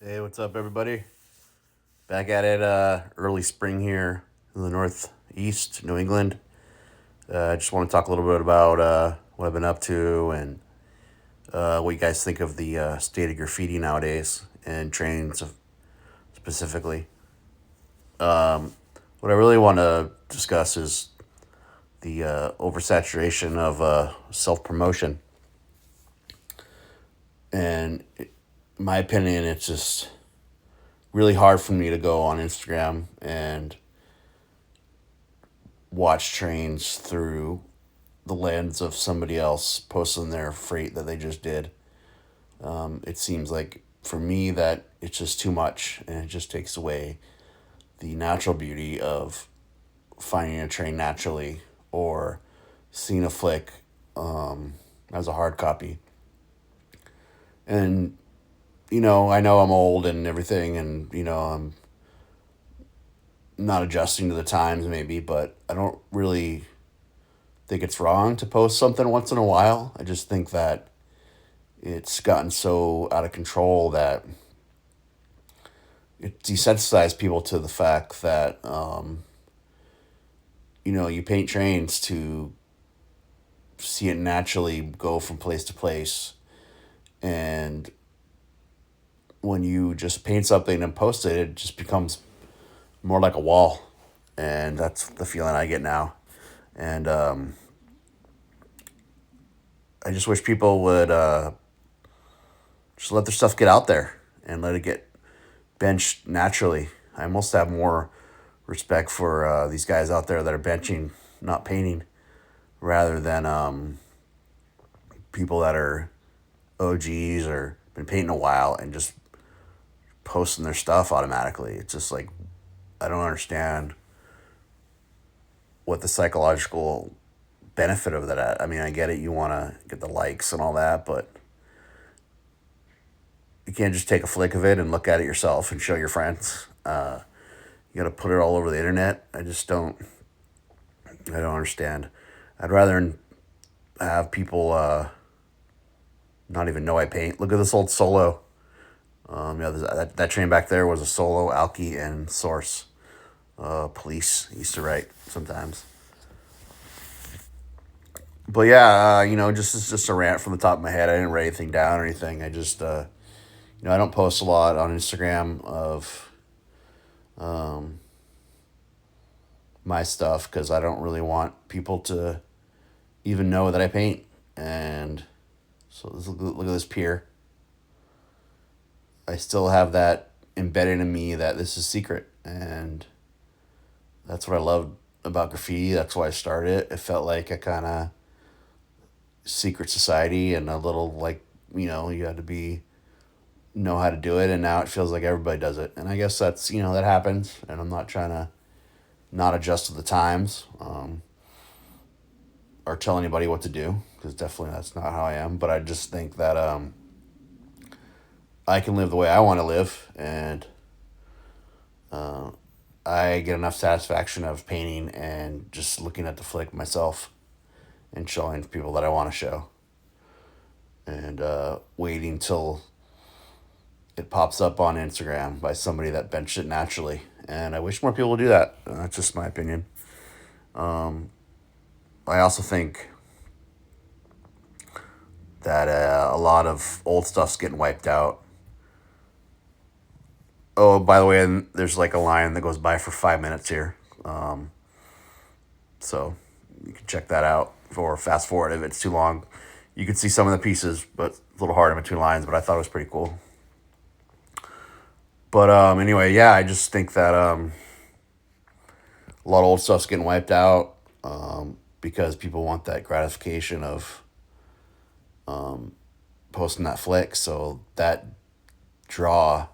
Hey, what's up, everybody? Back at it, early spring here in the Northeast, New England. I just want to talk a little bit about what I've been up to and what you guys think of the state of graffiti nowadays and trains specifically. What I really want to discuss is the oversaturation of self promotion. And in my opinion, it's just really hard for me to go on Instagram and watch trains through the lens of somebody else posting their freight that they just did. It seems like for me that it's just too much and it just takes away the natural beauty of finding a train naturally or seeing a flick as a hard copy. And, I know I'm old and everything, and, I'm not adjusting to the times maybe, but I don't really think it's wrong to post something once in a while. I just think that it's gotten so out of control that it desensitized people to the fact that you paint trains to see it naturally go from place to place, and when you just paint something and post it, it just becomes more like a wall, and that's the feeling I get now. And I just wish people would just let their stuff get out there and let it get benched naturally. I almost have more respect for these guys out there that are benching, not painting, rather than people that are OGs or been painting a while and just posting their stuff automatically. It's just like I don't understand what the psychological benefit of that. I mean, I get it. You want to get the likes and all that, but you can't just take a flick of it and look at it yourself and show your friends. You got to put it all over the internet. I just don't. I don't understand. I'd rather have people not even know I paint. Look at this old Solo. That train back there was a Solo, Alki, and Source. Police used to write sometimes. But yeah, just it's just a rant from the top of my head. I didn't write anything down or anything. I just, I don't post a lot on Instagram of my stuff because I don't really want people to even know that I paint. And so look at this pier. I still have that embedded in me that this is secret, and that's what I love about graffiti. That's why I started it. It felt like a kind of secret society and a little like you had to be know how to do it, and now it feels like everybody does it. And I guess that's that happens, and I'm not trying to not adjust to the times or tell anybody what to do because definitely that's not how I am. But I just think that I can live the way I want to live, and I get enough satisfaction of painting and just looking at the flick myself and showing people that I want to show, and waiting till it pops up on Instagram by somebody that benched it naturally. And I wish more people would do that. That's just my opinion. I also think that a lot of old stuff's getting wiped out. Oh, by the way, and there's like a line that goes by for 5 minutes here. So you can check that out or fast forward if it's too long. You can see some of the pieces, but it's a little hard in between lines, but I thought it was pretty cool. But anyway, yeah, I just think that a lot of old stuff's getting wiped out because people want that gratification of posting that flick. So that draw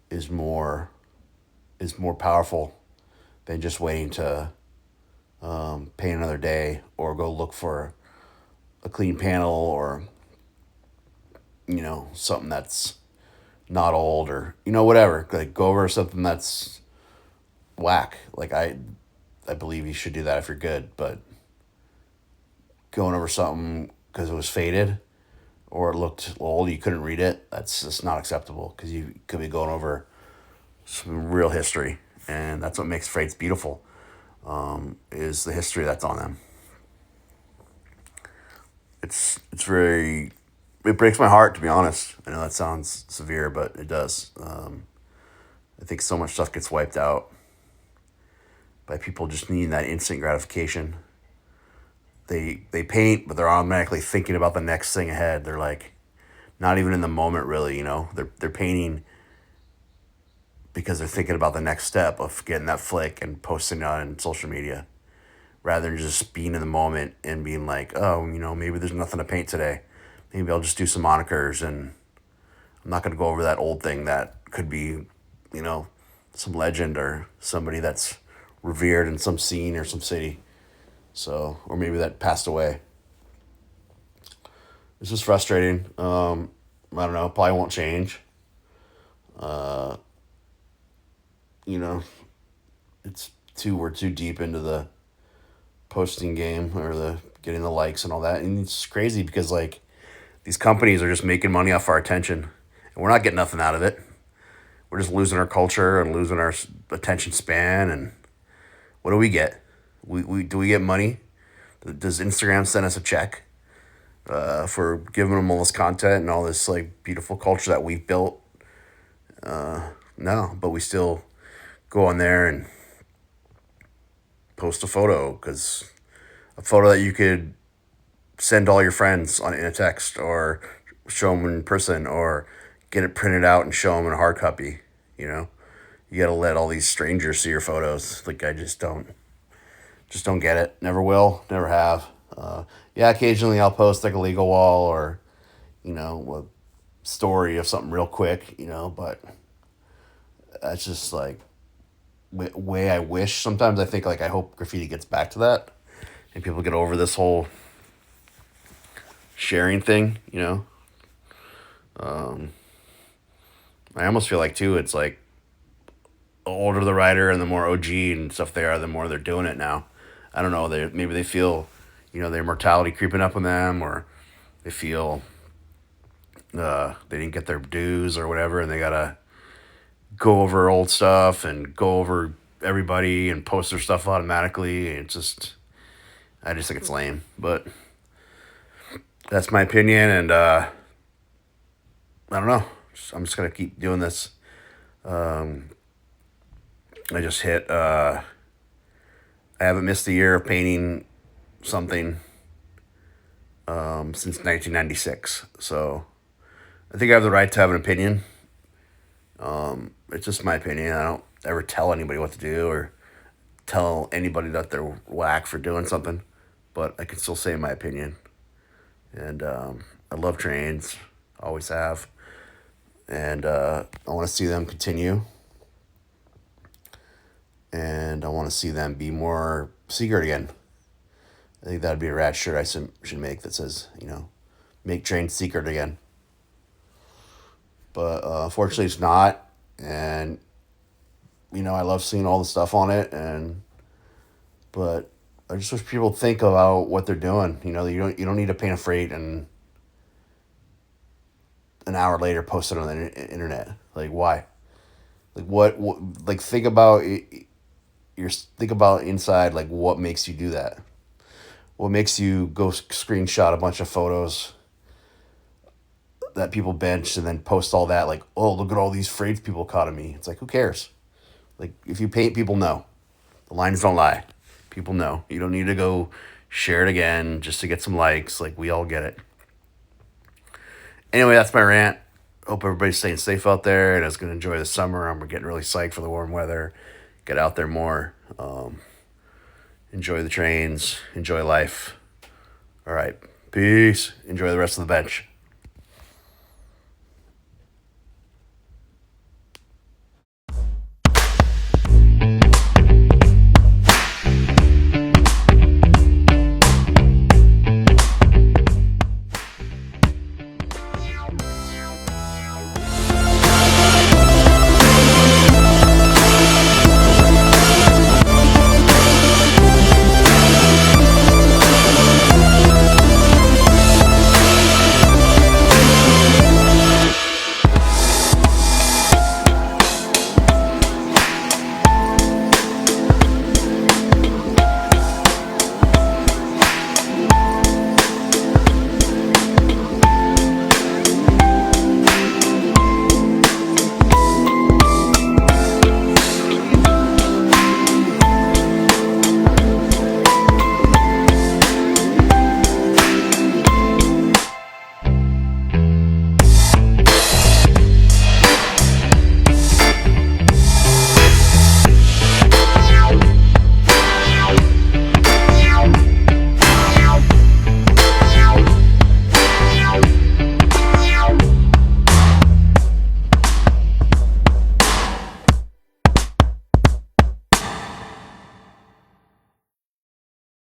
is more powerful than just waiting to paint another day or go look for a clean panel or something that's not old or whatever. Like go over something that's whack. Like I believe you should do that if you're good, but going over something because it was faded or it looked old, you couldn't read it, that's just not acceptable because you could be going over some real history. And that's what makes freights beautiful, is the history that's on them. It's very, it breaks my heart, to be honest. I know that sounds severe, but it does. I think so much stuff gets wiped out by people just needing that instant gratification. They paint, but they're automatically thinking about the next thing ahead. They're like not even in the moment, really. They're painting because they're thinking about the next step of getting that flick and posting it on social media, rather than just being in the moment and being like, oh, maybe there's nothing to paint today. Maybe I'll just do some monikers, and I'm not going to go over that old thing that could be, some legend or somebody that's revered in some scene or some city. So, or maybe that passed away. It's just frustrating. I don't know. Probably won't change. You know, we're too deep into the posting game or the getting the likes and all that. And it's crazy because like these companies are just making money off our attention, and we're not getting nothing out of it. We're just losing our culture and losing our attention span. And what do we get? Do we get money? Does Instagram send us a check for giving them all this content and all this like beautiful culture that we've built? No, but we still go on there and post a photo, because a photo that you could send all your friends in a text, or show them in person, or get it printed out and show them in a hard copy. You got to let all these strangers see your photos. Like, I just don't get it. Never will, never have. Yeah, occasionally I'll post like a legal wall or a story of something real quick, but that's just like way I wish. Sometimes I think like I hope graffiti gets back to that and people get over this whole sharing thing. I almost feel like too it's like the older the writer and the more OG and stuff they are, the more they're doing it now. I don't know. Maybe they feel their mortality creeping up on them, or they feel they didn't get their dues or whatever, and they gotta go over old stuff and go over everybody and post their stuff automatically. And I just think it's lame, but that's my opinion. And I don't know. I'm just gonna keep doing this. I just hit. I haven't missed a year of painting something since 1996. So I think I have the right to have an opinion. It's just my opinion. I don't ever tell anybody what to do or tell anybody that they're whack for doing something, but I can still say my opinion. And I love trains, always have, and I want to see them continue, and I want to see them be more secret again. I think that'd be a rad shirt I should make that says, make trains secret again. But unfortunately, it's not. And I love seeing all the stuff on it, but I just wish people think about what they're doing. You don't need to paint a freight and an hour later post it on the internet. Like, why? Like, what like think about think about inside, like what makes you do that? What makes you go screenshot a bunch of photos that people bench and then post all that, like, oh, look at all these freights people caught of me. It's like, who cares? Like, if you paint, people know. The lines don't lie. People know. You don't need to go share it again just to get some likes. Like, we all get it. Anyway, that's my rant. Hope everybody's staying safe out there and is going to enjoy the summer. I'm getting really psyched for the warm weather. Get out there more. Enjoy the trains. Enjoy life. All right. Peace. Enjoy the rest of the bench.